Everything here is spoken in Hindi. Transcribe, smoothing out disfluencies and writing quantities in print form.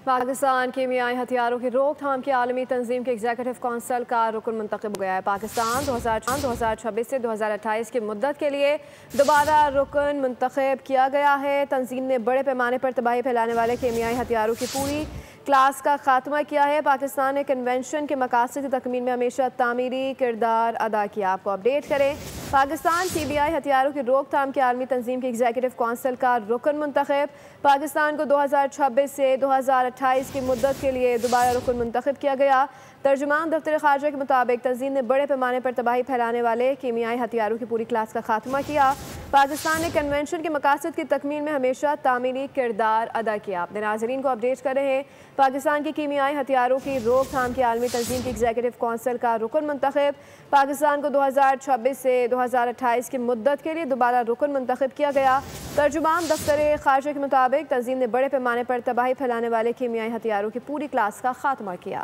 पाकिस्तान कीमियाई हथियारों की रोकथाम की आलमी तंजीम के एग्जीक्यूटिव कौंसिल का रुकन मुंतखब हो गया है। पाकिस्तान 2026 से 2028 की मुद्दत के लिए दोबारा रुकन मुंतखब किया गया है। तंजीम ने बड़े पैमाने पर तबाही फैलाने वाले कीमियाई हथियारों की पूरी क्लास का खात्मा किया है। पाकिस्तान ने कन्वेंशन के मकासद की तकमील में हमेशा तामीरी किरदार अदा किया। आपको अपडेट करें, पाकिस्तान CBI हथियारों की रोकथाम की आलमी तंजीम के एग्जीक्यूटिव कौंसिल का रुकन मुंतखब। पाकिस्तान को 2026 से 2028 की मुद्दत के लिए दोबारा रुकन मुंतखब किया गया। तर्जुमान दफ्तर खारजा के मुताबिक तंजीम ने बड़े पैमाने पर तबाही फैलाने वाले कीमियाई हथियारों की पूरी क्लास का खात्मा किया। पाकिस्तान ने कन्वेंशन के मकासद की तकमील में हमेशा तामीरी किरदार अदा किया। अपने नाज़रीन को अपडेट कर रहे हैं, पाकिस्तान की कीमियाई हथियारों की रोकथाम की आलमी तंजीम की एग्जीक्यूटिव कौंसिल का रुकन मुंतखब। पाकिस्तान को 2026 से 2028 की मुद्दत के लिए दोबारा रुकन मुंतखब किया गया। तर्जुमान दफ्तर खारजा के मुताबिक तंजीम ने बड़े पैमाने पर तबाही फैलाने वाले कीमियाई हथियारों की पूरी क्लास का खात्मा किया।